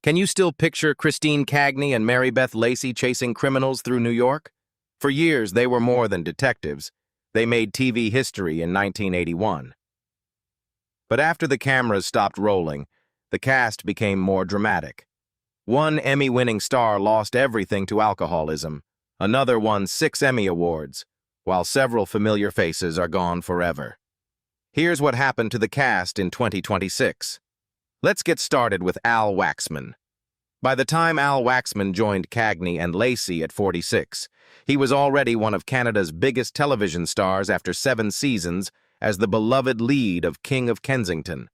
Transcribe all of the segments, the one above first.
Can you still picture Christine Cagney and Mary Beth Lacey chasing criminals through New York? For years, they were more than detectives. They made TV history in 1981. But after the cameras stopped rolling, the cast became more dramatic. One Emmy-winning star lost everything to alcoholism. Another won 6 Emmy Awards, while several familiar faces are gone forever. Here's what happened to the cast in 2026. Let's get started with Al Waxman. By the time Al Waxman joined Cagney and Lacey at 46, he was already one of Canada's biggest television stars after 7 seasons as the beloved lead of King of Kensington.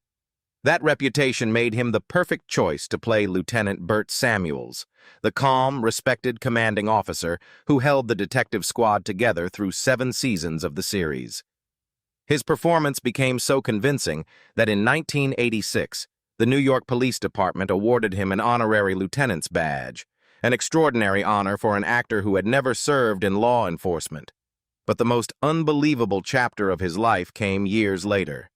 That reputation made him the perfect choice to play Lieutenant Bert Samuels, the calm, respected commanding officer who held the detective squad together through 7 seasons of the series. His performance became so convincing that in 1986, the New York Police Department awarded him an honorary lieutenant's badge, an extraordinary honor for an actor who had never served in law enforcement. But the most unbelievable chapter of his life came years later.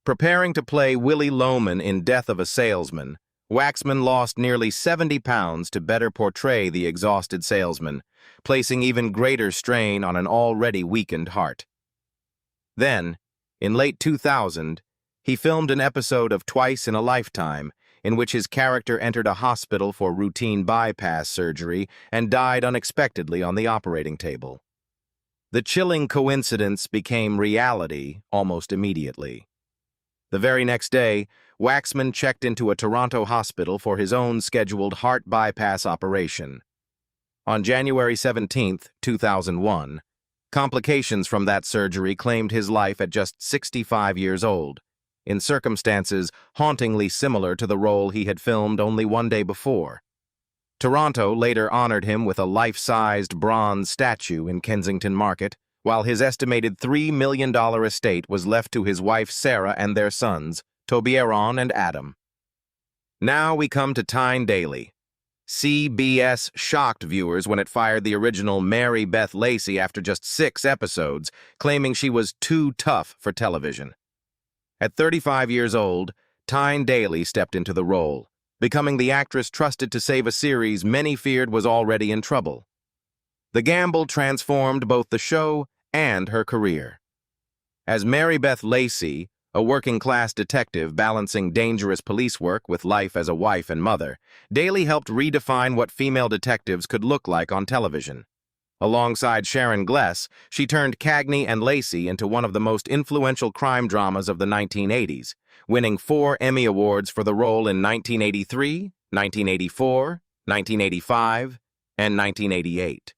Preparing to play Willie Loman in Death of a Salesman, Waxman lost nearly 70 pounds to better portray the exhausted salesman, placing even greater strain on an already weakened heart. Then, in late 2000, he filmed an episode of Twice in a Lifetime, in which his character entered a hospital for routine bypass surgery and died unexpectedly on the operating table. The chilling coincidence became reality almost immediately. The very next day, Waxman checked into a Toronto hospital for his own scheduled heart bypass operation. On January 17, 2001, complications from that surgery claimed his life at just 65 years old, in circumstances hauntingly similar to the role he had filmed only one day before. Toronto later honored him with a life-sized bronze statue in Kensington Market, while his estimated $3 million estate was left to his wife Sarah and their sons, Tobieron and Adam. Now we come to Tyne Daly. CBS shocked viewers when it fired the original Mary Beth Lacey after just 6 episodes, claiming she was too tough for television. At 35 years old, Tyne Daly stepped into the role, becoming the actress trusted to save a series many feared was already in trouble. The gamble transformed both the show and her career. As Mary Beth Lacey, a working-class detective balancing dangerous police work with life as a wife and mother, Daly helped redefine what female detectives could look like on television. Alongside Sharon Gless, she turned Cagney and Lacey into one of the most influential crime dramas of the 1980s, winning 4 Emmy Awards for the role in 1983, 1984, 1985, and 1988.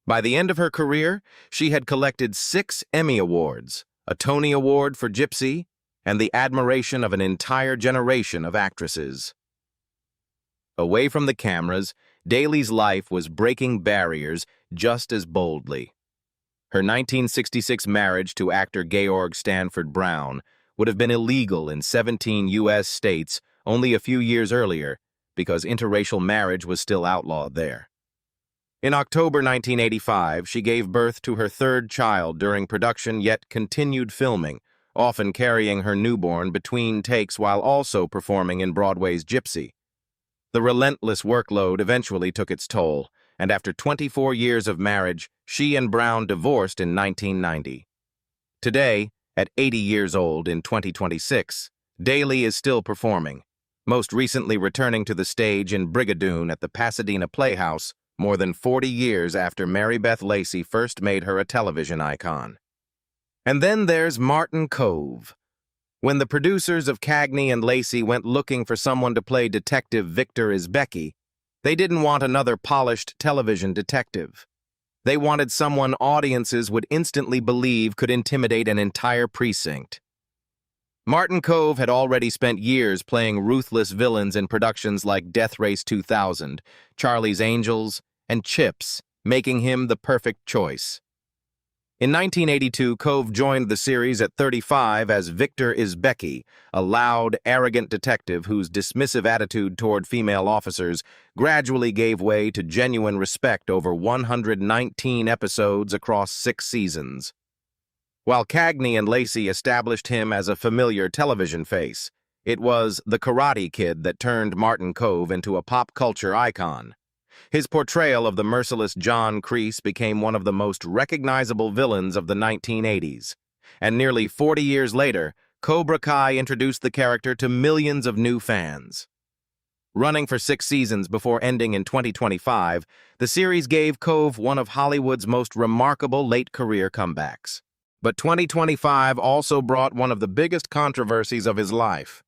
By the end of her career, she had collected 6 Emmy Awards, a Tony Award for Gypsy, and the admiration of an entire generation of actresses. Away from the cameras, Daly's life was breaking barriers just as boldly. Her 1966 marriage to actor Georg Stanford Brown would have been illegal in 17 U.S. states only a few years earlier because interracial marriage was still outlawed there. In October 1985, she gave birth to her 3rd child during production yet continued filming, often carrying her newborn between takes while also performing in Broadway's Gypsy. The relentless workload eventually took its toll, and after 24 years of marriage, she and Brown divorced in 1990. Today, at 80 years old in 2026, Daly is still performing, most recently returning to the stage in Brigadoon at the Pasadena Playhouse more than 40 years after Mary Beth Lacey first made her a television icon. And then there's Martin Kove. When the producers of Cagney and Lacey went looking for someone to play Detective Victor Isbecki, they didn't want another polished television detective. They wanted someone audiences would instantly believe could intimidate an entire precinct. Martin Kove had already spent years playing ruthless villains in productions like Death Race 2000, Charlie's Angels, and Chips, making him the perfect choice. In 1982, Kove joined the series at 35 as Victor Isbecki, a loud, arrogant detective whose dismissive attitude toward female officers gradually gave way to genuine respect over 119 episodes across 6 seasons. While Cagney and Lacey established him as a familiar television face, It was the Karate Kid that turned Martin Kove into a pop culture icon. His portrayal of the merciless John Kreese became one of the most recognizable villains of the 1980s. And nearly 40 years later, Cobra Kai introduced the character to millions of new fans. Running for 6 seasons before ending in 2025, the series gave Kove one of Hollywood's most remarkable late-career comebacks. But 2025 also brought one of the biggest controversies of his life.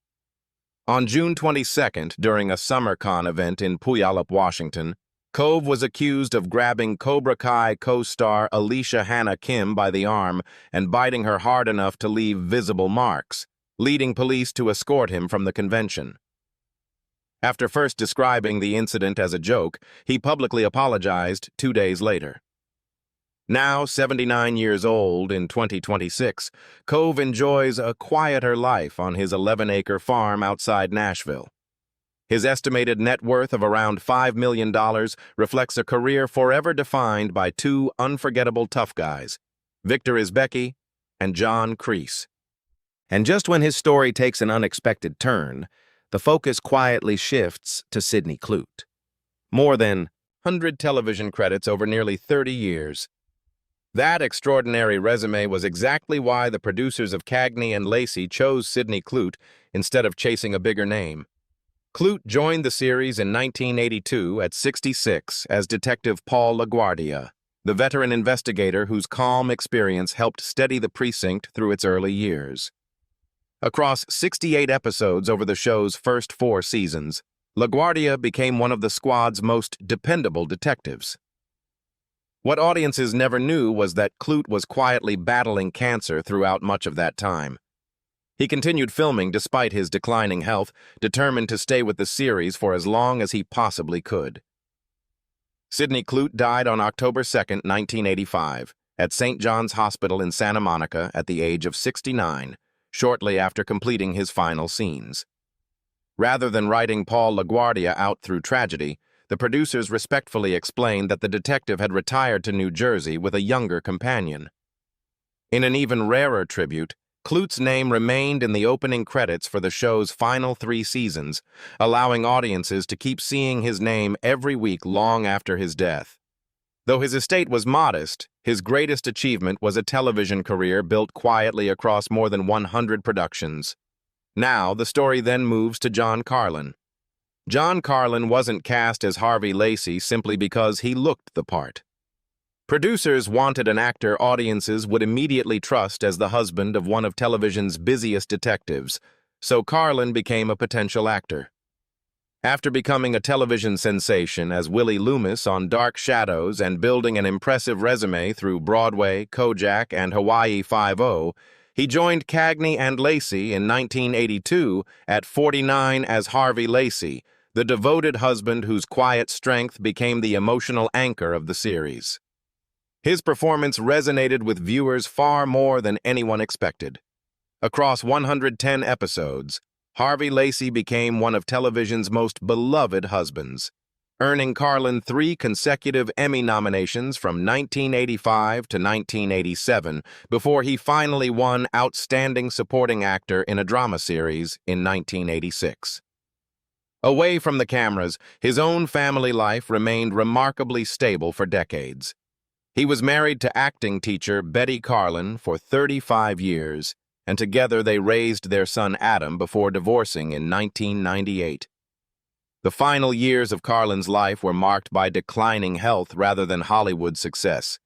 On June 22nd, during a SummerCon event in Puyallup, Washington, Kove was accused of grabbing Cobra Kai co-star Alicia Hannah Kim by the arm and biting her hard enough to leave visible marks, leading police to escort him from the convention. After first describing the incident as a joke, he publicly apologized 2 days later. Now 79 years old in 2026, Kove enjoys a quieter life on his 11-acre farm outside Nashville. His estimated net worth of around $5 million reflects a career forever defined by 2 unforgettable tough guys, Victor Izbeki and John Kreese. And just when his story takes an unexpected turn, the focus quietly shifts to Sidney Clute. More than 100 television credits over nearly 30 years. That extraordinary resume was exactly why the producers of Cagney and Lacey chose Sidney Clute instead of chasing a bigger name. Clute joined the series in 1982 at 66 as Detective Paul LaGuardia, the veteran investigator whose calm experience helped steady the precinct through its early years. Across 68 episodes over the show's first 4 seasons, LaGuardia became one of the squad's most dependable detectives. What audiences never knew was that Clute was quietly battling cancer throughout much of that time. He continued filming despite his declining health, determined to stay with the series for as long as he possibly could. Sidney Clute died on October 2, 1985, at St. John's Hospital in Santa Monica at the age of 69, shortly after completing his final scenes. Rather than writing Paul LaGuardia out through tragedy, the producers respectfully explained that the detective had retired to New Jersey with a younger companion. In an even rarer tribute, Clute's name remained in the opening credits for the show's final 3 seasons, allowing audiences to keep seeing his name every week long after his death. Though his estate was modest, his greatest achievement was a television career built quietly across more than 100 productions. Now, the story then moves to John Carlin. John Carlin wasn't cast as Harvey Lacey simply because he looked the part. Producers wanted an actor audiences would immediately trust as the husband of one of television's busiest detectives, so Carlin became a potential actor. After becoming a television sensation as Willie Loomis on Dark Shadows and building an impressive resume through Broadway, Kojak, and Hawaii Five-0, he joined Cagney and Lacey in 1982 at 49 as Harvey Lacey, the devoted husband whose quiet strength became the emotional anchor of the series. His performance resonated with viewers far more than anyone expected. Across 110 episodes, Harvey Lacey became one of television's most beloved husbands, earning Carlin 3 consecutive Emmy nominations from 1985 to 1987 before he finally won Outstanding Supporting Actor in a Drama Series in 1986. Away from the cameras, his own family life remained remarkably stable for decades. He was married to acting teacher Betty Carlin for 35 years, and together they raised their son Adam before divorcing in 1998. The final years of Carlin's life were marked by declining health rather than Hollywood success.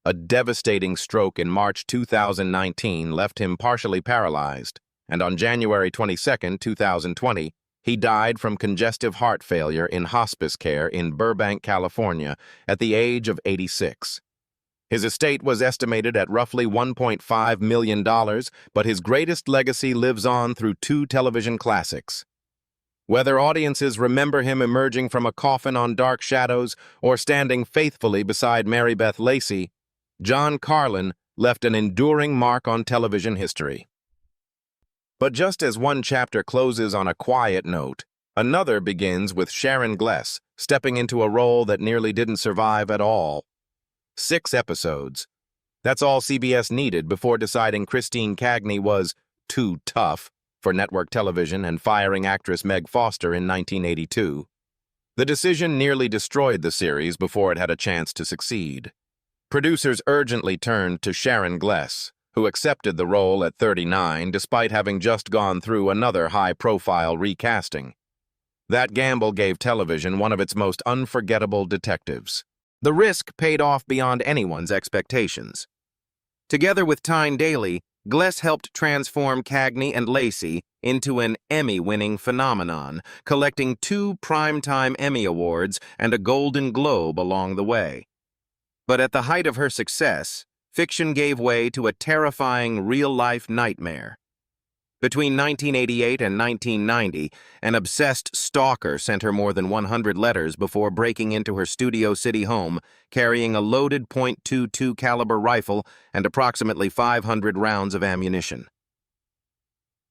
A devastating stroke in March 2019 left him partially paralyzed, and on January 22, 2020, he died from congestive heart failure in hospice care in Burbank, California, at the age of 86. His estate was estimated at roughly $1.5 million, but his greatest legacy lives on through 2 television classics. Whether audiences remember him emerging from a coffin on Dark Shadows or standing faithfully beside Mary Beth Lacey, John Carlin left an enduring mark on television history. But just as one chapter closes on a quiet note, another begins with Sharon Gless stepping into a role that nearly didn't survive at all. 6 episodes. That's all CBS needed before deciding Christine Cagney was too tough for network television and firing actress Meg Foster in 1982. The decision nearly destroyed the series before it had a chance to succeed. Producers urgently turned to Sharon Gless, who accepted the role at 39 despite having just gone through another high-profile recasting. That gamble gave television one of its most unforgettable detectives. The risk paid off beyond anyone's expectations. Together with Tyne Daly, Gless helped transform Cagney and Lacey into an Emmy-winning phenomenon, collecting 2 Primetime Emmy Awards and a Golden Globe along the way. But at the height of her success, fiction gave way to a terrifying real-life nightmare. Between 1988 and 1990, an obsessed stalker sent her more than 100 letters before breaking into her Studio City home, carrying a loaded .22 caliber rifle and approximately 500 rounds of ammunition.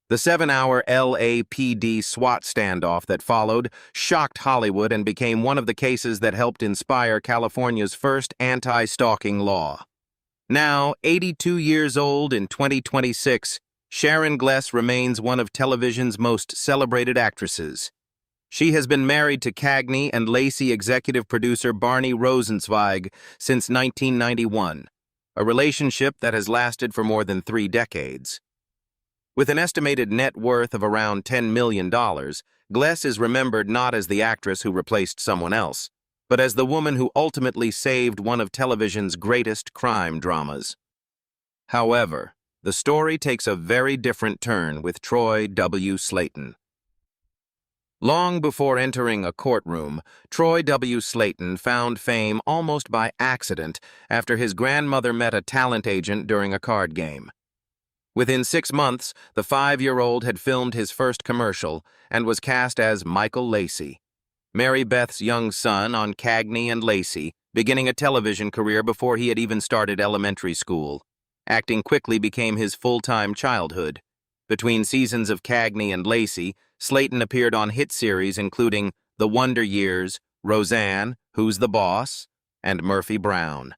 The 7-hour LAPD SWAT standoff that followed shocked Hollywood and became one of the cases that helped inspire California's first anti-stalking law. Now, 82 years old in 2026, Sharon Gless remains one of television's most celebrated actresses. She has been married to Cagney and Lacey executive producer Barney Rosenzweig since 1991, a relationship that has lasted for more than 3 decades. With an estimated net worth of around $10 million, Gless is remembered not as the actress who replaced someone else, but as the woman who ultimately saved one of television's greatest crime dramas. However, the story takes a very different turn with Troy W. Slaton. Long before entering a courtroom, Troy W. Slaton found fame almost by accident after his grandmother met a talent agent during a card game. Within 6 months, the 5-year-old had filmed his first commercial and was cast as Michael Lacey, Mary Beth's young son on Cagney and Lacey, beginning a television career before he had even started elementary school. Acting quickly became his full-time childhood. Between seasons of Cagney and Lacey, Slaton appeared on hit series including The Wonder Years, Roseanne, Who's the Boss, and Murphy Brown.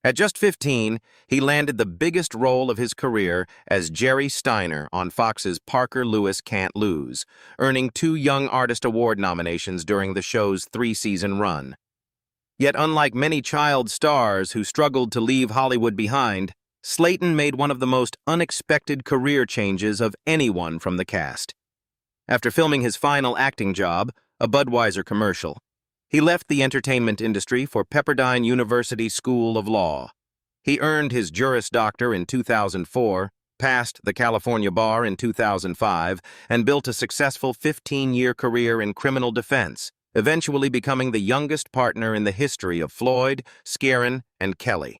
At just 15, he landed the biggest role of his career as Jerry Steiner on Fox's Parker Lewis Can't Lose, earning 2 Young Artist Award nominations during the show's 3-season run. Yet unlike many child stars who struggled to leave Hollywood behind, Slaton made one of the most unexpected career changes of anyone from the cast. After filming his final acting job, a Budweiser commercial, he left the entertainment industry for Pepperdine University School of Law. He earned his Juris Doctor in 2004, passed the California Bar in 2005, and built a successful 15-year career in criminal defense, eventually becoming the youngest partner in the history of Floyd, Skieran, and Kelly.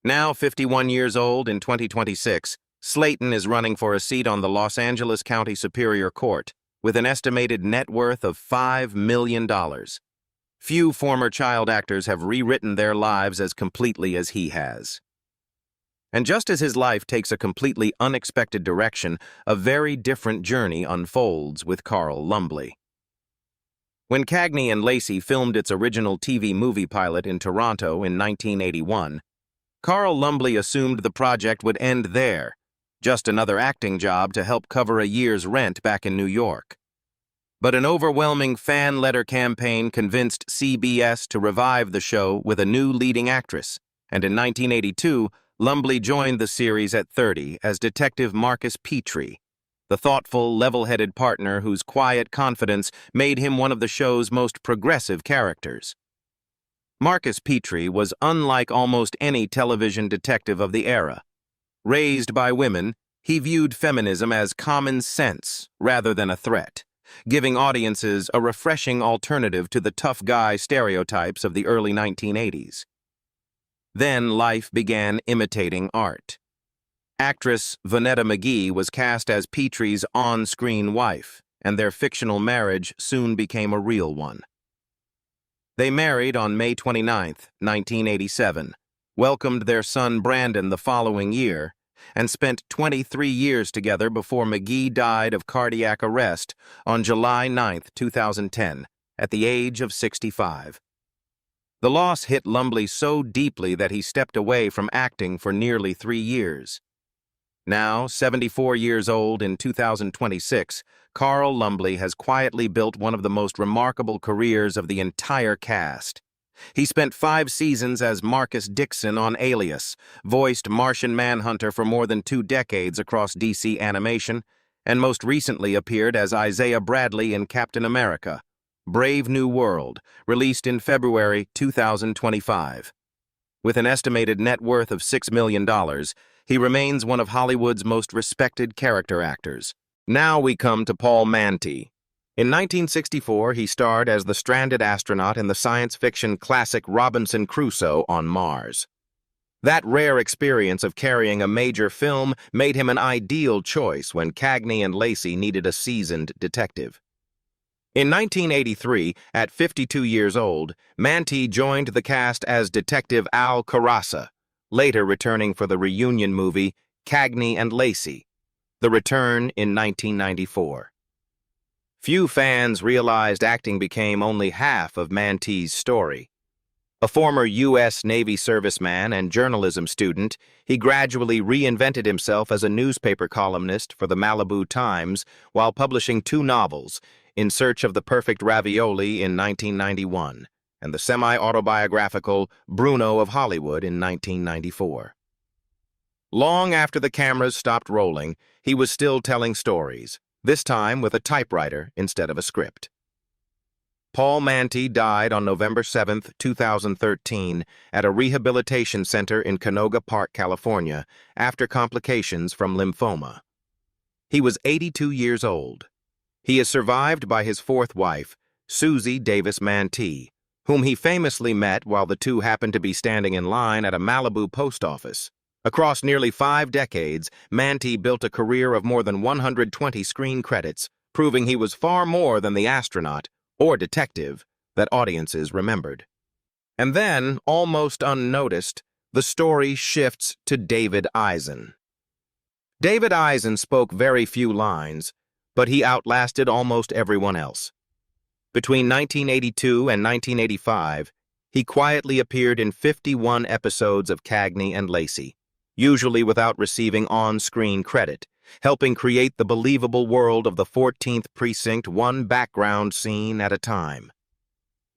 Now 51 years old in 2026, Slaton is running for a seat on the Los Angeles County Superior Court with an estimated net worth of $5 million. Few former child actors have rewritten their lives as completely as he has. And just as his life takes a completely unexpected direction, a very different journey unfolds with Carl Lumbly. When Cagney and Lacey filmed its original TV movie pilot in Toronto in 1981, Carl Lumbly assumed the project would end there, just another acting job to help cover a year's rent back in New York. But an overwhelming fan letter campaign convinced CBS to revive the show with a new leading actress, and in 1982, Lumbly joined the series at 30 as Detective Marcus Petrie, the thoughtful, level-headed partner whose quiet confidence made him one of the show's most progressive characters. Marcus Petrie was unlike almost any television detective of the era. Raised by women, he viewed feminism as common sense rather than a threat, giving audiences a refreshing alternative to the tough guy stereotypes of the early 1980s. Then life began imitating art. Actress Vonetta McGee was cast as Petrie's on-screen wife, and their fictional marriage soon became a real one. They married on May 29, 1987, welcomed their son Brandon the following year, and spent 23 years together before McGee died of cardiac arrest on July 9, 2010, at the age of 65. The loss hit Lumbly so deeply that he stepped away from acting for nearly 3 years. Now, 74 years old in 2026, Carl Lumbly has quietly built one of the most remarkable careers of the entire cast. He spent 5 seasons as Marcus Dixon on Alias, voiced Martian Manhunter for more than 2 decades across DC animation, and most recently appeared as Isaiah Bradley in Captain America: Brave New World, released in February 2025. With an estimated net worth of $6 million, he remains one of Hollywood's most respected character actors. Now we come to Paul Manti. In 1964, he starred as the stranded astronaut in the science fiction classic Robinson Crusoe on Mars. That rare experience of carrying a major film made him an ideal choice when Cagney and Lacey needed a seasoned detective. In 1983, at 52 years old, Manti joined the cast as Detective Al Carassa, later returning for the reunion movie Cagney and Lacey, The Return in 1994. Few fans realized acting became only half of Manti's story. A former U.S. Navy serviceman and journalism student, he gradually reinvented himself as a newspaper columnist for the Malibu Times while publishing 2 novels, In Search of the Perfect Ravioli in 1991, and the semi-autobiographical Bruno of Hollywood in 1994. Long after the cameras stopped rolling, he was still telling stories, this time with a typewriter instead of a script. Paul Manti died on November 7, 2013, at a rehabilitation center in Canoga Park, California, after complications from lymphoma. He was 82 years old. He is survived by his 4th wife, Susie Davis Manti, whom he famously met while the two happened to be standing in line at a Malibu post office. Across nearly 5 decades, Manti built a career of more than 120 screen credits, proving he was far more than the astronaut or detective that audiences remembered. And then, almost unnoticed, the story shifts to David Eisen. David Eisen spoke very few lines, but he outlasted almost everyone else. Between 1982 and 1985, he quietly appeared in 51 episodes of Cagney and Lacey, usually without receiving on-screen credit, helping create the believable world of the 14th Precinct one background scene at a time.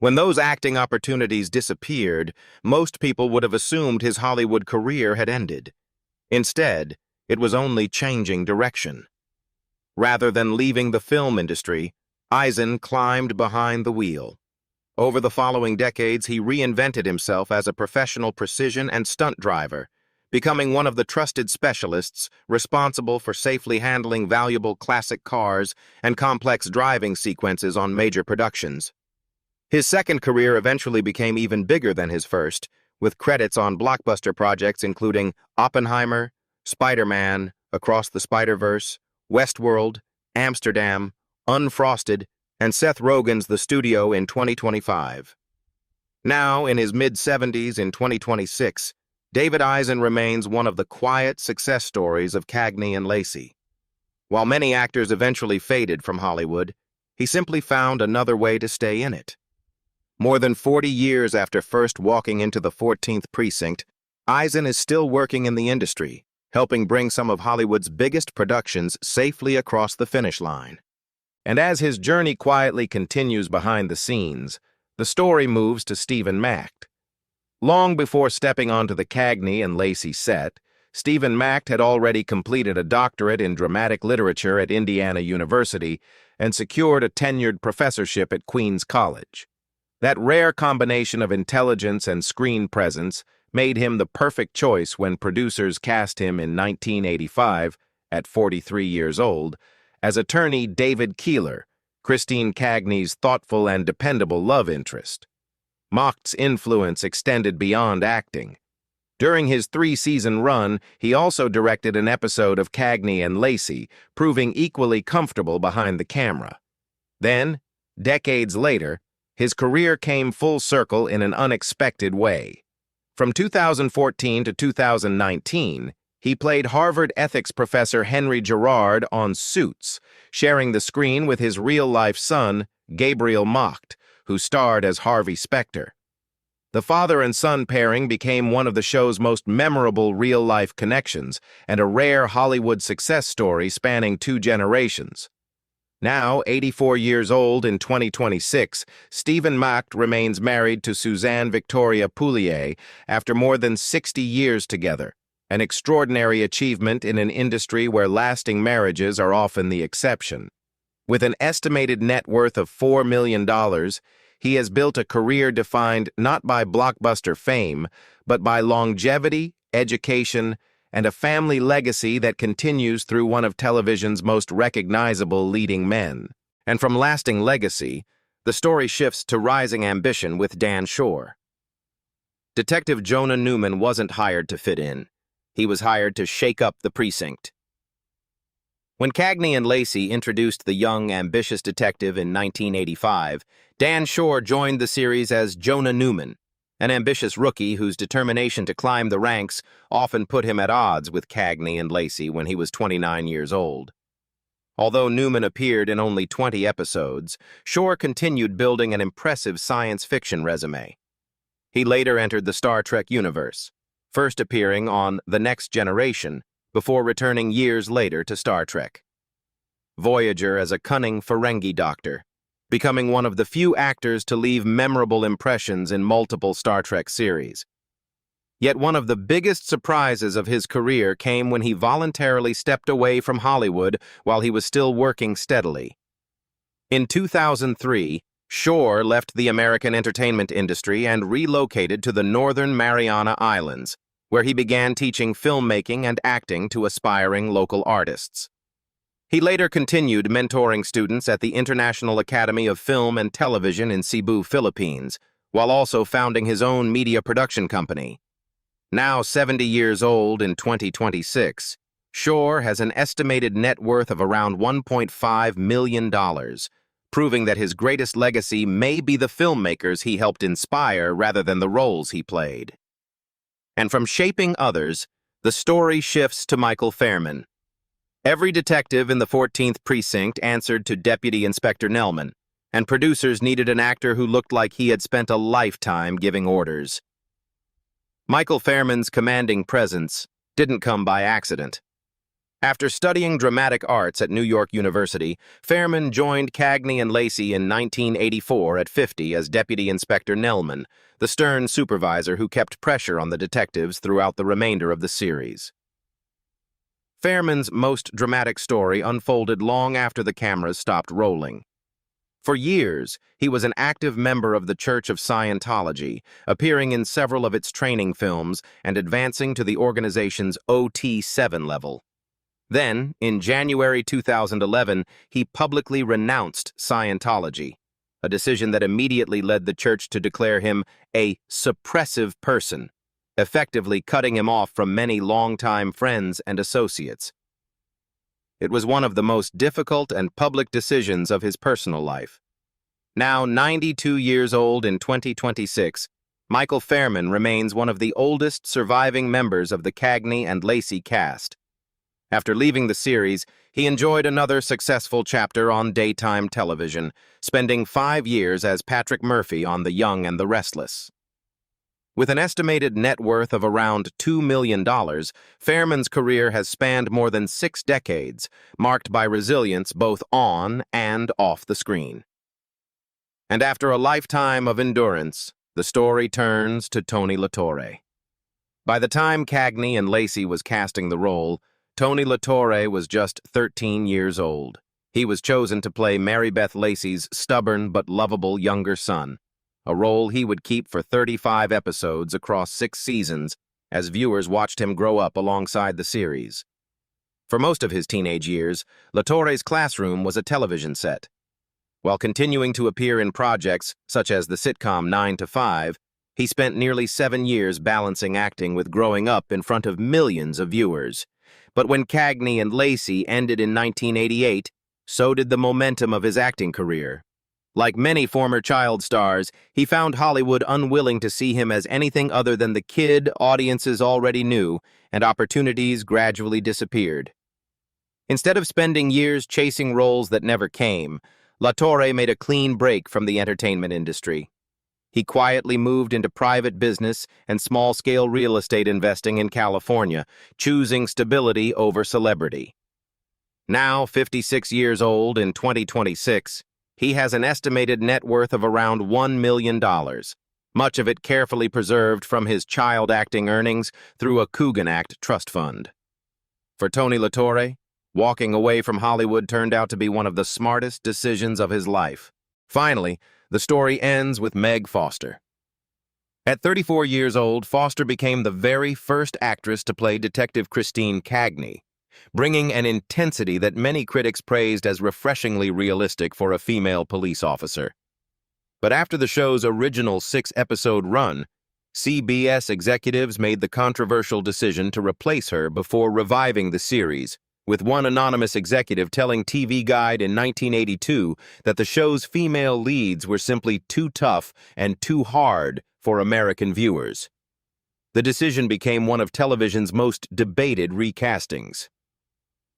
When those acting opportunities disappeared, most people would have assumed his Hollywood career had ended. Instead, it was only changing direction. Rather than leaving the film industry, Eisen climbed behind the wheel. Over the following decades, he reinvented himself as a professional precision and stunt driver, becoming one of the trusted specialists responsible for safely handling valuable classic cars and complex driving sequences on major productions. His second career eventually became even bigger than his first, with credits on blockbuster projects including Oppenheimer, Spider-Man, Across the Spider-Verse, Westworld, Amsterdam, Unfrosted, and Seth Rogen's The Studio in 2025. Now, in his mid-70s in 2026, David Eisen remains one of the quiet success stories of Cagney and Lacey. While many actors eventually faded from Hollywood, he simply found another way to stay in it. More than 40 years after first walking into the 14th Precinct, Eisen is still working in the industry, helping bring some of Hollywood's biggest productions safely across the finish line. And as his journey quietly continues behind the scenes, the story moves to Stephen Macht. Long before stepping onto the Cagney and Lacey set, Stephen Macht had already completed a doctorate in dramatic literature at Indiana University and secured a tenured professorship at Queens College. That rare combination of intelligence and screen presence made him the perfect choice when producers cast him in 1985, at 43 years old, as attorney David Keeler, Christine Cagney's thoughtful and dependable love interest. Macht's influence extended beyond acting. During his 3-season run, he also directed an episode of Cagney and Lacey, proving equally comfortable behind the camera. Then, decades later, his career came full circle in an unexpected way. From 2014 to 2019, he played Harvard ethics professor Henry Girard on Suits, sharing the screen with his real-life son, Gabriel Macht, who starred as Harvey Specter. The father and son pairing became one of the show's most memorable real-life connections and a rare Hollywood success story spanning 2 generations. Now, 84 years old in 2026, Stephen Macht remains married to Suzanne Victoria Poulier after more than 60 years together, an extraordinary achievement in an industry where lasting marriages are often the exception. With an estimated net worth of $4 million, he has built a career defined not by blockbuster fame, but by longevity, education, and a family legacy that continues through one of television's most recognizable leading men. And from lasting legacy, the story shifts to rising ambition with Dan Shore. Detective Jonah Newman wasn't hired to fit in. He was hired to shake up the precinct. When Cagney and Lacey introduced the young, ambitious detective in 1985, Dan Shore joined the series as Jonah Newman, an ambitious rookie whose determination to climb the ranks often put him at odds with Cagney and Lacey when he was 29 years old. Although Newman appeared in only 20 episodes, Shore continued building an impressive science fiction resume. He later entered the Star Trek universe, first appearing on The Next Generation, before returning years later to Star Trek. Voyager as a cunning Ferengi doctor, becoming one of the few actors to leave memorable impressions in multiple Star Trek series. Yet one of the biggest surprises of his career came when he voluntarily stepped away from Hollywood while he was still working steadily. In 2003, Shore left the American entertainment industry and relocated to the Northern Mariana Islands, where he began teaching filmmaking and acting to aspiring local artists. He later continued mentoring students at the International Academy of Film and Television in Cebu, Philippines, while also founding his own media production company. Now 70 years old in 2026, Shore has an estimated net worth of around $1.5 million, proving that his greatest legacy may be the filmmakers he helped inspire rather than the roles he played. And from shaping others, the story shifts to Michael Fairman. Every detective in the 14th Precinct answered to Deputy Inspector Nelman, and producers needed an actor who looked like he had spent a lifetime giving orders. Michael Fairman's commanding presence didn't come by accident. After studying dramatic arts at New York University, Fairman joined Cagney and Lacey in 1984 at 50 as Deputy Inspector Nelman, the stern supervisor who kept pressure on the detectives throughout the remainder of the series. Fairman's most dramatic story unfolded long after the cameras stopped rolling. For years, he was an active member of the Church of Scientology, appearing in several of its training films and advancing to the organization's OT7 level. Then, in January 2011, he publicly renounced Scientology, a decision that immediately led the church to declare him a suppressive person, effectively cutting him off from many longtime friends and associates. It was one of the most difficult and public decisions of his personal life. Now 92 years old in 2026, Michael Fairman remains one of the oldest surviving members of the Cagney and Lacey cast. After leaving the series, he enjoyed another successful chapter on daytime television, spending 5 years as Patrick Murphy on The Young and the Restless. With an estimated net worth of around $2 million, Fairman's career has spanned more than 6 decades, marked by resilience both on and off the screen. And after a lifetime of endurance, the story turns to Tony LaTorre. By the time Cagney and Lacey was casting the role, Tony LaTorre was just 13 years old. He was chosen to play Mary Beth Lacey's stubborn but lovable younger son, a role he would keep for 35 episodes across 6 seasons as viewers watched him grow up alongside the series. For most of his teenage years, LaTorre's classroom was a television set. While continuing to appear in projects such as the sitcom 9 to 5, he spent nearly 7 years balancing acting with growing up in front of millions of viewers. But when Cagney and Lacey ended in 1988, so did the momentum of his acting career. Like many former child stars, he found Hollywood unwilling to see him as anything other than the kid audiences already knew, and opportunities gradually disappeared. Instead of spending years chasing roles that never came, LaTorre made a clean break from the entertainment industry. He quietly moved into private business and small-scale real estate investing in California, choosing stability over celebrity. Now, 56 years old in 2026, he has an estimated net worth of around $1 million, much of it carefully preserved from his child acting earnings through a Coogan Act trust fund. For Tony LaTorre, walking away from Hollywood turned out to be one of the smartest decisions of his life. Finally, the story ends with Meg Foster. At 34 years old, Foster became the very first actress to play Detective Christine Cagney, bringing an intensity that many critics praised as refreshingly realistic for a female police officer. But after the show's original 6-episode run, CBS executives made the controversial decision to replace her before reviving the series, with one anonymous executive telling TV Guide in 1982 that the show's female leads were simply too tough and too hard for American viewers. The decision became one of television's most debated recastings.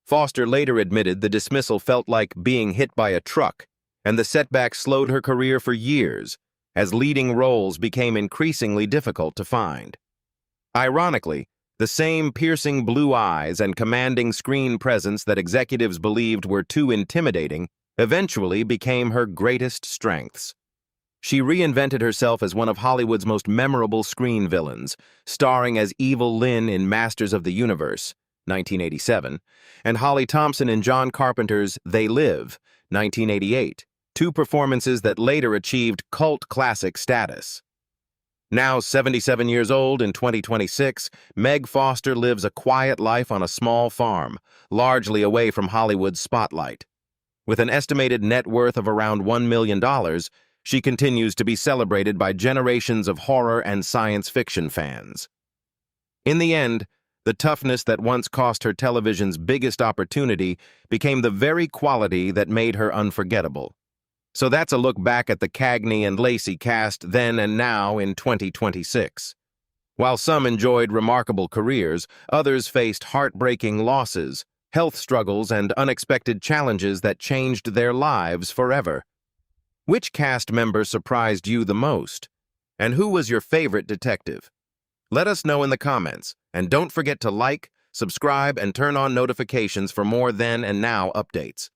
Foster later admitted the dismissal felt like being hit by a truck, and the setback slowed her career for years, as leading roles became increasingly difficult to find. Ironically, the same piercing blue eyes and commanding screen presence that executives believed were too intimidating eventually became her greatest strengths. She reinvented herself as one of Hollywood's most memorable screen villains, starring as Evil Lynn in Masters of the Universe, 1987, and Holly Thompson in John Carpenter's They Live, 1988, two performances that later achieved cult classic status. Now 77 years old in 2026, Meg Foster lives a quiet life on a small farm, largely away from Hollywood's spotlight. With an estimated net worth of around $1 million, she continues to be celebrated by generations of horror and science fiction fans. In the end, the toughness that once cost her television's biggest opportunity became the very quality that made her unforgettable. So that's a look back at the Cagney and Lacey cast then and now in 2026. While some enjoyed remarkable careers, others faced heartbreaking losses, health struggles, and unexpected challenges that changed their lives forever. Which cast member surprised you the most? And who was your favorite detective? Let us know in the comments, and don't forget to like, subscribe, and turn on notifications for more then and now updates.